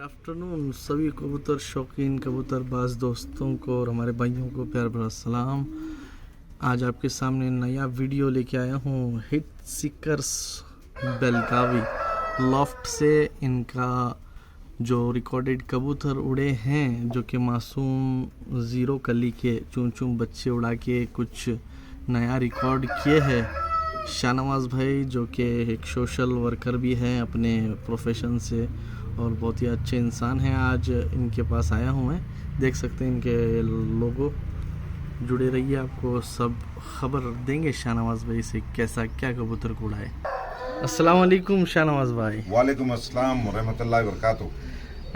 Good afternoon सभी कबूतर शौकीन कबूतरबाज दोस्तों को और हमारे भाइयों को प्यार भरा सलाम। आज आपके सामने नया वीडियो लेके आया हूँ। हिट सीकर्स बेलगावी लॉफ्ट से इनका जो रिकॉर्डेड कबूतर उड़े हैं, जो कि मासूम ज़ीरो कली के चूं चूं बच्चे उड़ा के कुछ नया रिकॉर्ड किए हैं। शाहनवाज़ भाई जो कि एक सोशल वर्कर भी हैं अपने प्रोफेशन से और बहुत ही अच्छे इंसान हैं, आज इनके पास आया हूँ मैं। देख सकते हैं इनके लोगो। जुड़े रहिए, आपको सब खबर देंगे शाहनवाज़ भाई से कैसा क्या कबूतर को उड़ाए। अस्सलाम वालेकुम शाहनवाज़ भाई। वालेकुम अस्सलाम रहमतुल्लाहि व बरकातुहू।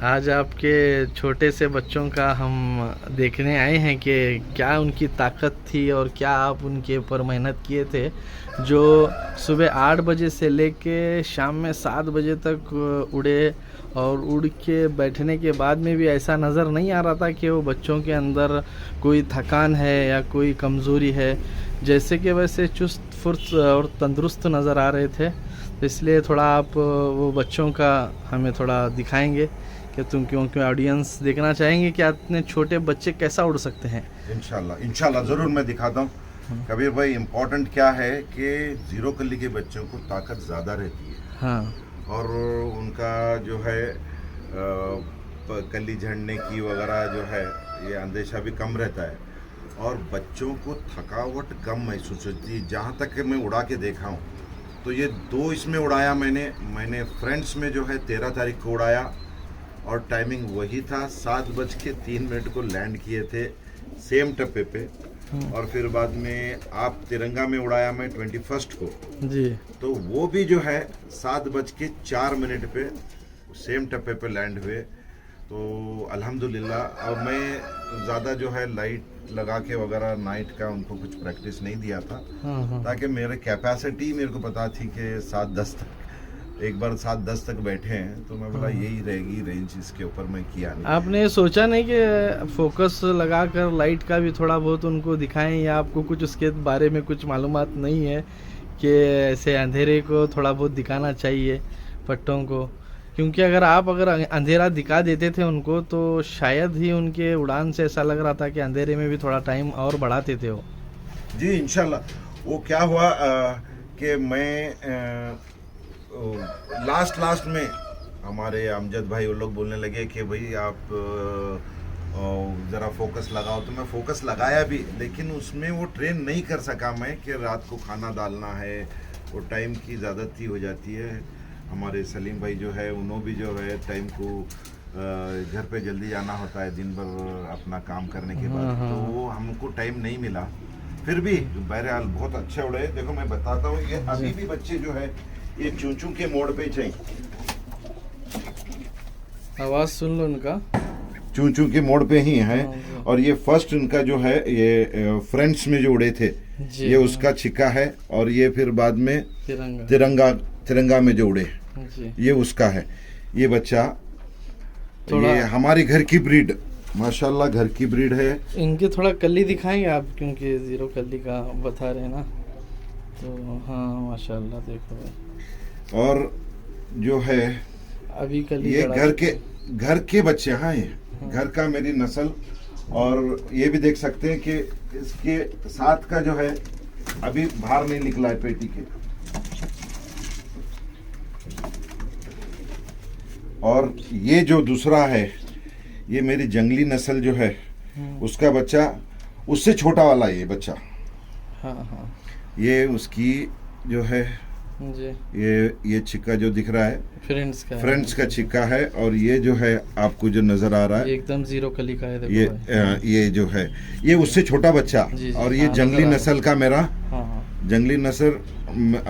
आज आपके छोटे से बच्चों का हम देखने आए हैं कि क्या उनकी ताकत थी और क्या आप उनके ऊपर मेहनत किए थे, जो सुबह 8 बजे से लेके शाम में 7 बजे तक उड़े। और उड़ के बैठने के बाद में भी ऐसा नज़र नहीं आ रहा था कि वो बच्चों के अंदर कोई थकान है या कोई कमज़ोरी है, जैसे कि वैसे चुस्त फुर्त और तंदुरुस्त नज़र आ रहे थे। तो इसलिए थोड़ा आप वो बच्चों का हमें थोड़ा दिखाएंगे कि तुम क्योंकि ऑडियंस देखना चाहेंगे कि इतने छोटे बच्चे कैसा उड़ सकते हैं। इंशाल्लाह ज़रूर मैं दिखाता हूँ। कबीर भाई, इम्पोर्टेंट क्या है कि ज़ीरो कली के बच्चों को ताकत ज़्यादा रहती है। हाँ, और उनका जो है कली झड़ने की वगैरह जो है ये अंदेशा भी कम रहता है और बच्चों को थकावट कम महसूस होती है। जहाँ तक कि मैं उड़ा के देखा हूँ तो ये 2 इसमें उड़ाया मैंने फ्रेंड्स में जो है 13 तारीख को उड़ाया और टाइमिंग वही था। 7:03 को लैंड किए थे सेम टप्पे पे। और फिर बाद में आप तिरंगा में उड़ाया मैं 21 को जी, तो वो भी जो है 7:04 पे सेम टप्पे पे लैंड हुए। तो अल्हम्दुलिल्लाह अब मैं ज़्यादा जो है लाइट लगा के वगैरह नाइट का उनको कुछ प्रैक्टिस नहीं दिया था। ताकि मेरे कैपेसिटी मेरे को पता थी कि 7:10 तक, एक बार 7:10 तक बैठे हैं तो मैं बोला यही रहेगी रेंज, इसके ऊपर मैं किया नहीं। आपने सोचा नहीं कि फोकस लगाकर लाइट का भी थोड़ा बहुत उनको दिखाएं, या आपको कुछ उसके बारे में कुछ मालूमात नहीं है कि ऐसे अंधेरे को थोड़ा बहुत दिखाना चाहिए पट्टों को? क्योंकि अगर अंधेरा दिखा देते थे उनको तो शायद ही उनके उड़ान से ऐसा लग रहा था कि अंधेरे में भी थोड़ा टाइम और बढ़ाते थे वो। जी इंशाल्लाह। वो क्या हुआ कि मैं लास्ट में हमारे अमजद भाई वो लोग बोलने लगे कि भाई आप ज़रा फोकस लगाओ। तो मैं फोकस लगाया भी, लेकिन उसमें वो ट्रेन नहीं कर सका मैं कि रात को खाना डालना है, वो टाइम की ज़्यादती हो जाती है। हमारे सलीम भाई जो है उन्होंने भी जो है टाइम को घर पे जल्दी जाना होता है दिन भर अपना काम करने के बाद, तो वो हमको टाइम नहीं मिला। फिर भी बहरहाल बहुत अच्छे उड़े। देखो मैं बताता हूँ, ये अभी भी बच्चे जो है ये चूचू के मोड़ पे चाहिए, आवाज़ सुन लो उनका, चूचू के मोड़ पे ही है। और ये फर्स्ट उनका जो है ये फ्रेंड्स में जो उड़े थे ये उसका छिक्का है। और ये फिर बाद में तिरंगा में जो उड़े ये उसका है। ये बच्चा ये हमारी घर की ब्रीड, माशाल्लाह घर की ब्रीड है। इनके थोड़ा कली दिखाएंगे आप, क्योंकि ज़ीरो कली का बता रहे हैं ना, तो हाँ माशाल्लाह देखो भाई। और जो है अभी कली ये घर के बच्चे, हाँ ये घर का मेरी नस्ल। और ये भी देख सकते हैं कि इसके साथ का जो है अभी बाहर नहीं निकला है पेटी के। और ये जो दूसरा है ये मेरी जंगली नस्ल जो है उसका बच्चा, उससे छोटा वाला ये बच्चा। हाँ, ये उसकी जो है जी, ये छिक्का जो दिख रहा है फ्रेंड्स का छिक्का है। और ये जो है आपको जो नजर आ रहा है एकदम ज़ीरो कली का है, देखो ये जो है ये उससे छोटा बच्चा। और ये जंगली नस्ल का मेरा जंगली नस्ल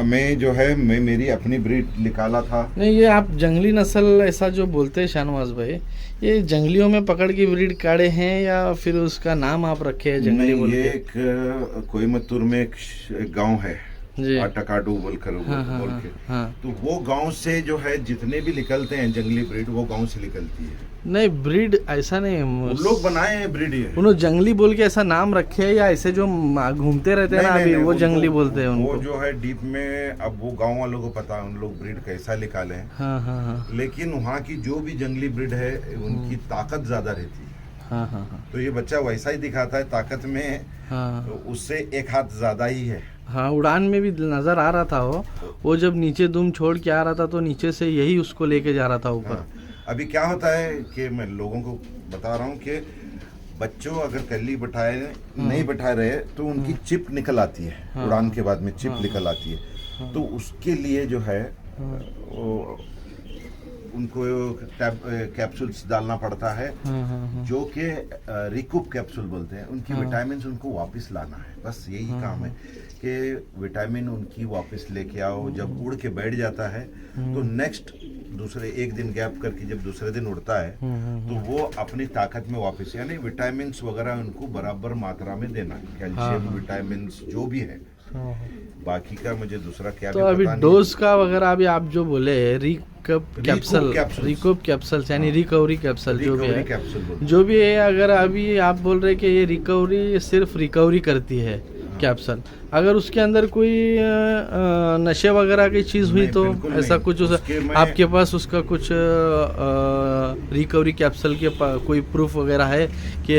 में जो है मैं मेरी अपनी ब्रीड निकाला था। नहीं, ये आप जंगली नस्ल ऐसा जो बोलते हैं शाहनवाज़ भाई, ये जंगलियों में पकड़ के ब्रीड काढ़े हैं या फिर उसका नाम आप रखे हैं जंगली बोल के? ये एक कोयम्बतूर में एक गांव है जी। टकाडू बोल कर बोल के। हाँ। तो वो गांव से जो है जितने भी निकलते हैं जंगली ब्रीड वो गांव से निकलती है। नहीं ब्रीड ऐसा नहीं, उन लोग बनाए हैं ब्रीड ये। उन्होंने जंगली बोल के ऐसा नाम रखे है या ऐसे जो घूमते रहते हैं ना अभी वो जंगली बोलते हैं उनको। वो जो है डीप में अब वो गांव वालों को पता है उन लोग ब्रीड कैसा निकाले हैं। हाँ हाँ हाँ लेकिन वहाँ की जो भी जंगली ब्रीड है उनकी ताकत ज्यादा रहती है। हाँ हाँ हाँ तो ये बच्चा वैसा ही दिखाता है ताकत में, हाँ तो उससे एक हाथ ज्यादा ही है। हाँ। उड़ान में भी नजर आ रहा था वो जब नीचे दुम छोड़ के आ रहा था तो नीचे से यही उसको लेके जा रहा था ऊपर। हाँ। अभी क्या होता है कि मैं लोगों को बता रहा हूँ कि बच्चों अगर कल्ली बैठाए नहीं बैठा रहे तो उनकी चिप निकल आती है। उड़ान के बाद में चिप निकल आती है। तो उसके लिए जो है वो उनको कैप्सूल्स डालना पड़ता है जो कि रिकूप कैप्सूल बोलते हैं। उनकी विटामिन उनको वापस लाना है, बस यही काम है कि विटामिन उनकी वापस लेके आओ। जब उड़ के बैठ जाता है तो नेक्स्ट दूसरे एक दिन गैप करके जब दूसरे दिन उड़ता है तो वो अपनी ताकत में वापस, यानी विटामिन वगैरह उनको बराबर मात्रा में देना है, कैल्शियम विटामिन जो भी है। बाकी का मुझे दूसरा क्या तो भी अभी पता डोज का वगैरह अभी आप जो बोले रिकूप कैप्सूल यानी रिकवरी कैप्सूल जो भी है, कैप्सूल जो भी है, अगर अभी आप बोल रहे कि ये रिकवरी सिर्फ रिकवरी करती है कैप्सूल, अगर उसके अंदर कोई नशे वगैरह की चीज हुई तो ऐसा कुछ आपके पास उसका कुछ रिकवरी कैप्सूल के कोई प्रूफ वगैरह है कि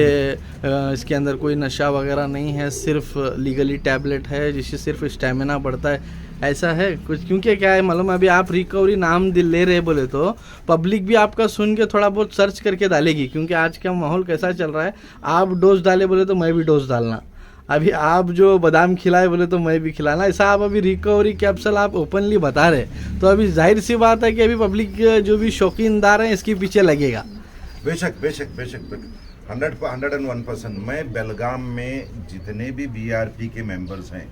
इसके अंदर कोई नशा वगैरह नहीं है, सिर्फ लीगली टैबलेट है जिससे सिर्फ स्टेमिना बढ़ता है, ऐसा है कुछ? क्योंकि क्या है मालूम, अभी आप रिकवरी नाम ले रहे बोले तो पब्लिक भी आपका सुन के थोड़ा बहुत सर्च करके डालेगी, क्योंकि आज का माहौल कैसा चल रहा है। आप डोज डाले बोले तो मैं भी डोज डालना, अभी आप जो बादाम खिलाए बोले तो मैं भी खिलाना, ऐसा आप अभी रिकवरी कैप्सूल आप ओपनली बता रहे, तो अभी जाहिर सी बात है कि अभी पब्लिक जो भी शौकीनदार हैं इसके पीछे लगेगा। बेशक बेशक बेशक 101%। मैं बेलगाम में जितने भी बीआरपी के मेंबर्स हैं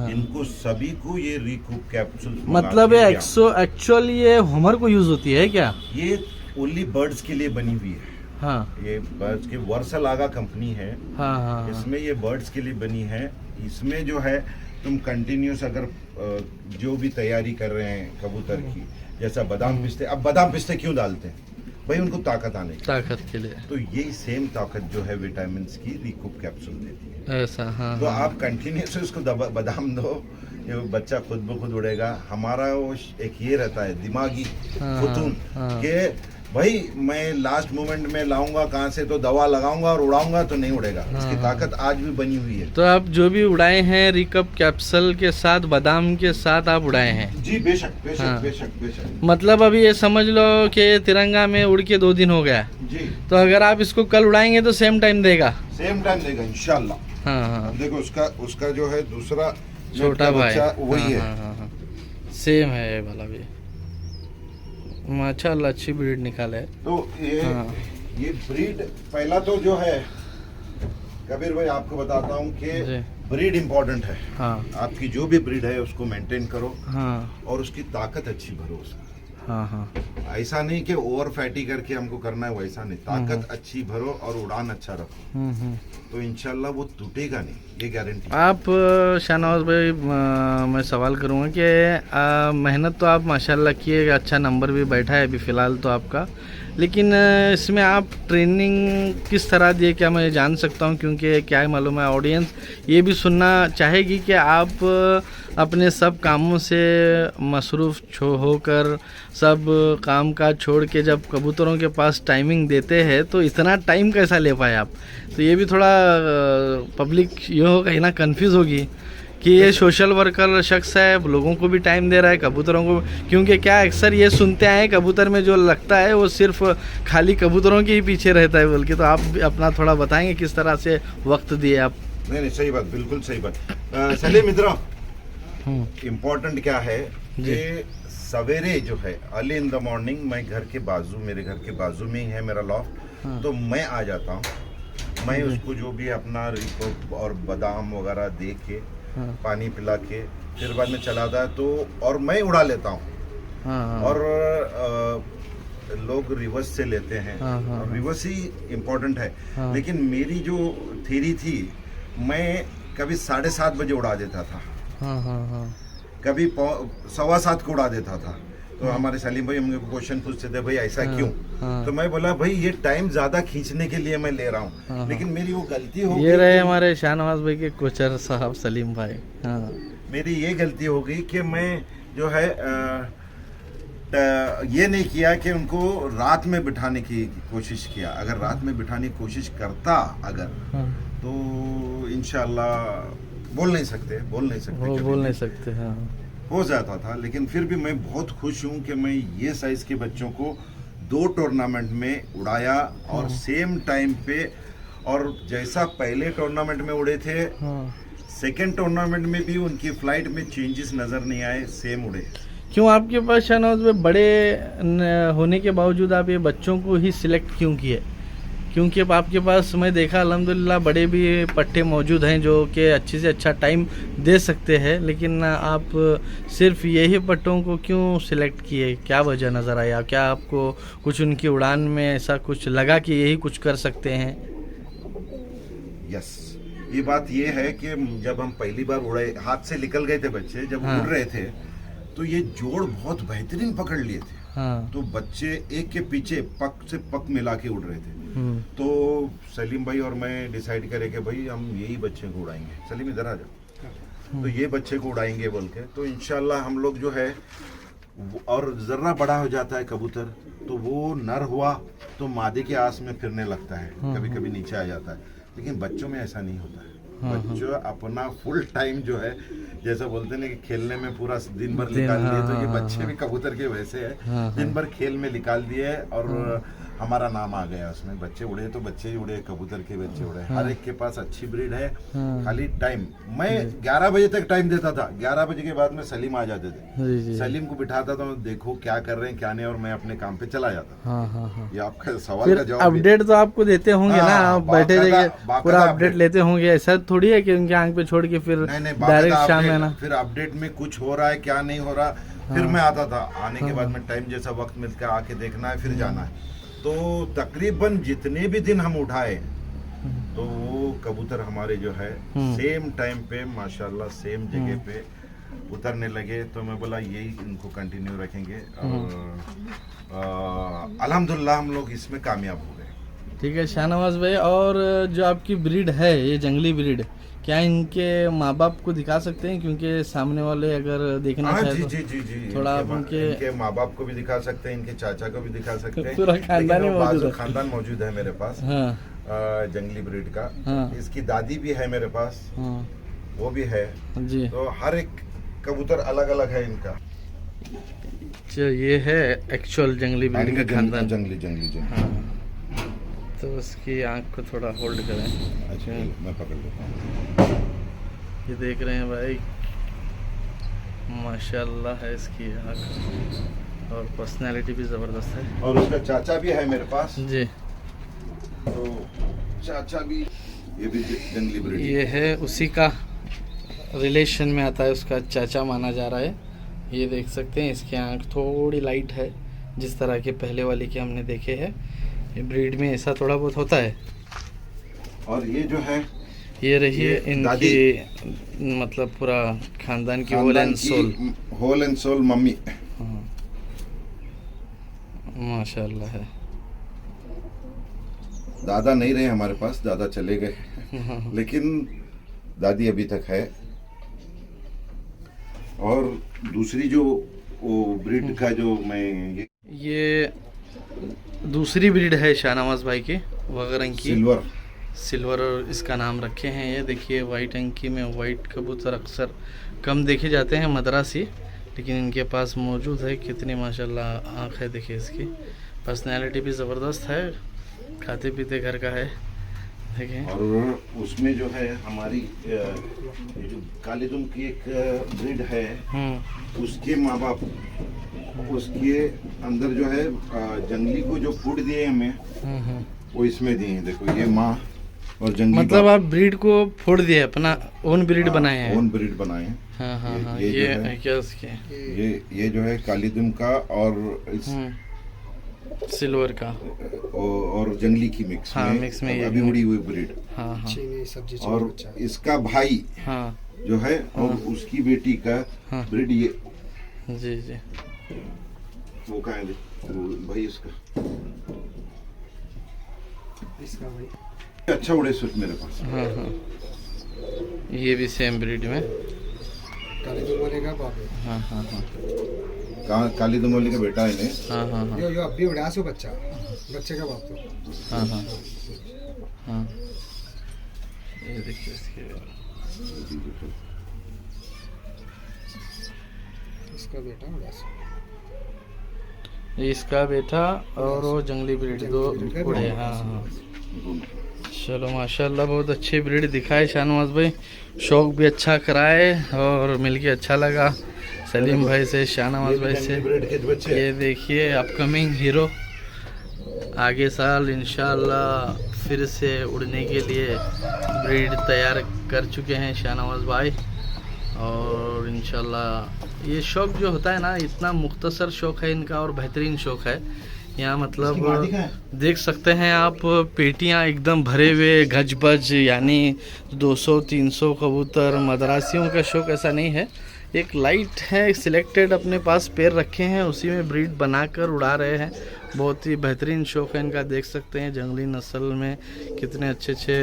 इनको सभी को ये रिकूप कैप्सूल, मतलब एक्चुअली ये होमर को यूज होती है क्या? ये ओनली बर्ड्स के लिए बनी हुई है। हाँ। ये बर्ड्स की वर्सलागा कंपनी है। हाँ। इसमें ये बर्ड्स के लिए बनी है। इसमें जो है तुम कंटिन्यूस अगर जो भी तैयारी कर रहे हैं कबूतर की, जैसा बादाम पिस्ते, अब बादाम पिस्ते क्यों डालते हैं भाई? उनको ताकत आने की, ताकत के लिए। तो यही सेम ताकत जो है विटामिन की रिकूप कैप्सूल देती है। ऐसा? हाँ। तो आप कंटिन्यूस उसको बादाम दो, ये बच्चा खुद ब खुद उड़ेगा। हमारा वो एक ये रहता है दिमागी फुतून कि भाई मैं लास्ट मोमेंट में लाऊंगा कहाँ से, तो दवा लगाऊंगा और उड़ाऊंगा तो नहीं उड़ेगा। इसकी ताकत आज भी बनी हुई है। तो आप जो भी उड़ाए हैं रिकप कैप्सूल के साथ, बादाम के साथ आप उड़ाए हैं? जी बेशक बेशक बेशक बेशक। मतलब अभी ये समझ लो कि तिरंगा में उड़ के 2 दिन हो गया जी, तो अगर आप इसको कल उड़ाएंगे तो सेम टाइम देगा? सेम टाइम देगा इंशाल्लाह। हाँ। देखो उसका जो है दूसरा छोटा भाई वही है। सेम है ये वाला भी, माशाल्लाह अच्छी ब्रीड निकाले। तो ये ब्रीड पहला तो जो है कबीर भाई आपको बताता हूँ कि ब्रीड इम्पोर्टेंट है। हाँ। आपकी जो भी ब्रीड है उसको मेंटेन करो। हाँ। और उसकी ताकत अच्छी भरो उसकी। हाँ। ऐसा नहीं कि ओवर फैटी करके हमको करना है, वैसा नहीं। ताकत अच्छी भरो और उड़ान अच्छा रखो, तो इंशाल्लाह वो टूटेगा नहीं, ये गारंटी। आप शाहनवाज भाई मैं सवाल करूँगा कि मेहनत तो आप माशाल्लाह किए, अच्छा नंबर भी बैठा है अभी फ़िलहाल तो आपका, लेकिन इसमें आप ट्रेनिंग किस तरह दिए, क्या मैं जान सकता हूँ? क्योंकि क्या है मालूम है, ऑडियंस ये भी सुनना चाहेगी कि आप अपने सब कामों से मसरूफ़ होकर सब काम काज छोड़ के जब कबूतरों के पास टाइमिंग देते हैं तो इतना टाइम कैसा ले पाए आप? तो ये भी थोड़ा पब्लिक ये हो कहीं ना कंफ्यूज होगी कि ये सोशल वर्कर शख्स है, लोगों को भी टाइम दे रहा है, कबूतरों को, क्योंकि क्या अक्सर ये सुनते आए कबूतर में जो लगता है वो सिर्फ खाली कबूतरों के ही पीछे रहता है बोल के। तो आप अपना थोड़ा बताएंगे किस तरह से वक्त दिए आप? नहीं सही बात, बिल्कुल सही बात। चलिए मित्रों, इम्पोर्टेंट क्या है कि सवेरे जो है अर्ली इन द मॉर्निंग, मैं मेरे घर के बाजू में ही है मेरा लॉफ्ट, तो मैं आ जाता हूँ। मैं उसको जो भी अपना रिको और बादाम वगैरह दे के पानी पिला के फिर बाद में चलाता है तो, और मैं उड़ा लेता हूँ। और लोग रिवर्स से लेते हैं, रिवर्स ही इम्पोर्टेंट है। लेकिन मेरी जो थ्योरी थी, मैं कभी 7:30 बजे उड़ा देता था। हाँ हाँ हाँ। कभी 7:15 को उड़ा देता था। तो हमारे सलीम भाई हमको क्वेश्चन पूछते थे भाई ऐसा क्यों। हाँ। तो मैं बोला भाई ये टाइम ज्यादा खींचने के लिए मैं ले रहा हूँ, हाँ। लेकिन मेरी वो गलती हो ये गई रहे कि- हमारे शाहनवाज भाई के कोचर साहब सलीम भाई। हाँ मेरी ये गलती हो गई कि मैं जो है ये नहीं किया कि उनको रात में बिठाने की कोशिश किया। अगर रात में बिठाने की कोशिश करता अगर हाँ। तो इंशाल्लाह बोल नहीं सकते वो कभी बोल भी। नहीं सकते। हाँ हो जाता था। लेकिन फिर भी मैं बहुत खुश हूँ कि मैं ये साइज के बच्चों को 2 टूर्नामेंट में उड़ाया और सेम टाइम पे, और जैसा पहले टूर्नामेंट में उड़े थे हाँ। सेकेंड टूर्नामेंट में भी उनकी फ्लाइट में चेंजेस नजर नहीं आए, सेम उड़े। क्यों आपके पास शाहनवाज भाई बड़े होने के बावजूद आप ये बच्चों को ही सिलेक्ट क्यों किए? क्योंकि अब आपके पास मैं देखा अल्हम्दुलिल्लाह बड़े भी पट्टे मौजूद हैं जो कि अच्छे से अच्छा टाइम दे सकते हैं, लेकिन आप सिर्फ यही पट्टों को क्यों सिलेक्ट किए? क्या वजह नज़र आया? क्या आपको कुछ उनकी उड़ान में ऐसा कुछ लगा कि यही कुछ कर सकते हैं? यस, ये बात ये है कि जब हम पहली बार उड़े, हाथ से निकल गए थे बच्चे, जब हाँ। उड़ रहे थे तो ये जोड़ बहुत बेहतरीन पकड़ लिए थे। हाँ। तो बच्चे एक के पीछे पक से पक मिला के उड़ रहे थे। तो सलीम भाई और मैं डिसाइड करे कि भाई हम यही बच्चे को उड़ाएंगे। सलीम इधर आ जाओ। तो ये बच्चे को उड़ाएंगे बोल के, तो इंशाल्लाह हम लोग जो है, और जर्रा बड़ा हो जाता है कबूतर तो वो नर हुआ तो मादे के आस में फिरने लगता है, कभी कभी नीचे आ जाता है। लेकिन बच्चों में ऐसा नहीं होता है। बच्चों अपना फुल टाइम जो है, जैसा बोलते हैं ना कि खेलने में पूरा दिन भर निकाल दिए, तो ये बच्चे भी कबूतर के वैसे है, दिन भर खेल में निकाल दिए और हमारा नाम आ गया उसमें। बच्चे उड़े तो बच्चे ही उड़े, कबूतर के बच्चे उड़े। हर एक के पास अच्छी ब्रीड है। खाली टाइम मैं 11 बजे तक टाइम देता था, 11 बजे के बाद में सलीम आ जाते थे। सलीम को बिठाता था, देखो क्या कर रहे हैं क्या नहीं, और मैं अपने काम पे चला जाता। हाँ। ये आपका सवाल का जवाब। अपडेट तो आपको देते होंगे ना, आप बैठे बाकायदा पूरा अपडेट लेते होंगे। ऐसा थोड़ी है कि उनके आंख पे छोड़ के फिर डायरेक्ट शाम में ना, फिर अपडेट में कुछ हो रहा है क्या नहीं हो रहा, फिर मैं आता था। आने के बाद में टाइम जैसा वक्त मिलता है आके देखना है, फिर जाना है। तो तकरीबन जितने भी दिन हम उठाए तो वो कबूतर हमारे जो है सेम टाइम पे माशाल्लाह सेम जगह पे उतरने लगे। तो मैं बोला यही इनको कंटिन्यू रखेंगे और अल्हम्दुलिल्लाह हम लोग इसमें कामयाब हो गए। ठीक है शाहनवाज भाई। और जो आपकी ब्रीड है, ये जंगली ब्रीड, क्या इनके माँ बाप को दिखा सकते हैं? क्योंकि सामने वाले अगर देखना चाहे जी तो जी जी जी थोड़ा आप इनके माँ बाप को भी दिखा सकते हैं, इनके चाचा को भी दिखा सकते हैं। पूरा खानदान ही लेकिन वो मौजूद है। खानदान मौजूद है मेरे पास। हाँ जंगली ब्रीड का। हाँ। इसकी दादी भी है मेरे पास, हाँ वो भी है। जी। तो हर एक कबूतर अलग अलग है इनका। जो ये है एक्चुअल जंगली ब्रीड का खानदान। जंगली हाँ, तो उसकी आंख को थोड़ा होल्ड करें। अच्छा मैं पकड़ लेता हूँ। ये देख रहे हैं भाई, माशाल्लाह है इसकी आँख, और पर्सनालिटी भी ज़बरदस्त है। और उसका चाचा भी है मेरे पास। जी। तो चाचा भी, ये भी जंगली ब्रीड। ये है उसी का रिलेशन में आता है, उसका चाचा माना जा रहा है। ये देख सकते हैं इसकी आँख थोड़ी लाइट है, जिस तरह के पहले वाले के हमने देखे हैं। ये ब्रीड में ऐसा थोड़ा बहुत होता है। और ये जो है, ये रही ये इनकी मतलब पूरा खानदान की whole and soul. Whole and soul mummy. हाँ, माशाल्लाह है। दादा नहीं रहे हमारे पास, दादा चले गए, लेकिन दादी अभी तक है। और दूसरी जो वो ब्रीड का जो मैं ये दूसरी ब्रीड है शाहनवाज भाई की, वगर अंकी सिल्वर, और इसका नाम रखे हैं ये देखिए वाइट अंकी में। वाइट कबूतर अक्सर कम देखे जाते हैं मद्रासी, लेकिन इनके पास मौजूद है। कितनी माशाल्लाह आँख है, देखिए इसकी पर्सनैलिटी भी ज़बरदस्त है। खाते पीते घर का है, देखें। और उसमें जो है हमारी ये जो कालीदुम की एक ब्रीड है, उसके माँ बाप, उसके अंदर जो है जंगली को जो फूड दिए हमें, वो इसमें दिए हैं। देखो ये माँ और जंगली, मतलब आप ब्रीड को फोड़ दिए, अपना ओन ब्रीड बनाए हैं। ओन ब्रीड बनाए हैं। हाँ, ये ये जो है, क्या उसके, ये जो है कालीदुम का और इस सिल्वर का और जंगली की मिक्स हाँ, में, मिक्स में ये अभी उड़ी हुई ब्रीड। हाँ। चीनी सब्जी और इसका भाई, हाँ जो है और उसकी बेटी का हाँ। ब्रीड ये जी जी। वो कहाँ है वो भाई इसका भाई अच्छा उड़े सूट मेरे पास। हाँ हाँ, ये भी सेम ब्रीड में। काले दुमोले का बाप है। हाँ हाँ हाँ काली दुमोली का बेटा है ने। हाँ हाँ हाँ यो अब भी उड़ा सो बच्चा, बच्चे का बाप तो। हाँ हाँ हाँ, ये देखिए इसके इसका बेटा उड़ा सो। इसका बेटा और वो जंगली ब्रीड दो उड़े। हाँ हाँ, चलो माशाल्लाह बहुत अच्छी ब्रीड दिखाए शाहनवाज भाई, शौक भी अच्छा कराए और मिलके अच्छा लगा सलीम भाई से, शाहनवाज भाई से। ये देखिए अपकमिंग हीरो, आगे साल इंशाल्लाह फिर से उड़ने के लिए ब्रीड तैयार कर चुके हैं शाहनवाज भाई। और इंशाल्लाह ये शौक़ जो होता है ना, इतना मुख्तसर शौक़ है इनका और बेहतरीन शौक़ है। यहाँ मतलब देख सकते हैं आप, पेटियाँ एकदम भरे हुए गज बज, यानी 200-300 कबूतर। मदरासियों का शौक़ ऐसा नहीं है, एक लाइट है सिलेक्टेड अपने पास पेड़ रखे हैं, उसी में ब्रीड बनाकर उड़ा रहे हैं। बहुत ही बेहतरीन शौक़ है इनका, देख सकते हैं जंगली नस्ल में कितने अच्छे अच्छे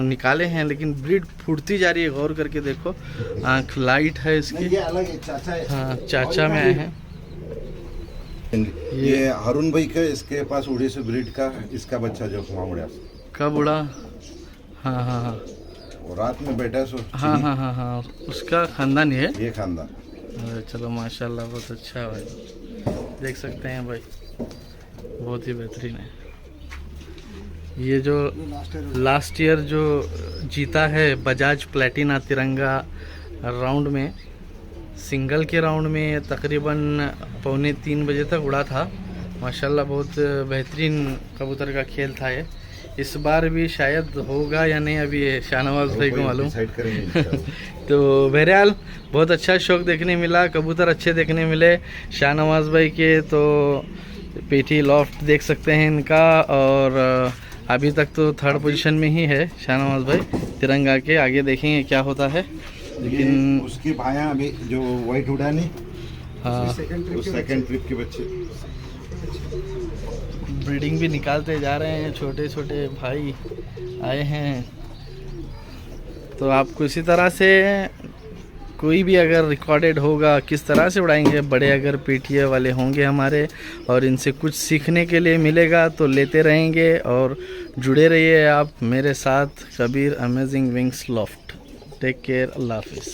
निकाले हैं, लेकिन ब्रीड फूटती जा रही है। गौर करके देखो, आँख लाइट है इसकी। ये अलग है, चाचा है। हाँ, चाचा में आए हैं। ये हारून भाई का, इसके पास उड़े से ब्रीड का इसका बच्चा जो वहाँ उड़ा कब उड़ा? हाँ हाँ हाँ और रात में बैठा सो। हाँ हाँ हाँ हाँ, उसका खानदान है ये खानदान। अरे चलो माशाल्लाह बहुत अच्छा है भाई, देख सकते हैं भाई बहुत ही बेहतरीन है। ये जो लास्ट ईयर जो जीता है बजाज प्लेटिना तिरंगा राउंड में, सिंगल के राउंड में तकरीबन 2:45 बजे तक उड़ा था। माशाल्लाह बहुत बेहतरीन कबूतर का खेल था ये। इस बार भी शायद होगा या नहीं, अभी शाहनवाज भाई को मालूम। तो बहरहाल बहुत अच्छा शौक़ देखने मिला, कबूतर अच्छे देखने मिले शाहनवाज भाई के। तो पेटी लॉफ्ट देख सकते हैं इनका, और अभी तक तो 3rd पोजीशन में ही है शाहनवाज भाई तिरंगा के। आगे देखेंगे क्या होता है, लेकिन उसकी भाया अभी जो वाइट उड़ा नहीं, हाँ सेकंड ट्रिप के बच्चे ब्रीडिंग भी निकालते जा रहे हैं। छोटे छोटे भाई आए हैं, तो आपको इसी तरह से कोई भी अगर रिकॉर्डेड होगा किस तरह से उड़ाएंगे, बड़े अगर पेटिया वाले होंगे हमारे और इनसे कुछ सीखने के लिए मिलेगा तो लेते रहेंगे। और जुड़े रहिए आप मेरे साथ, Kabir amazing wings loft. Take care, अल्लाह हाफिज़।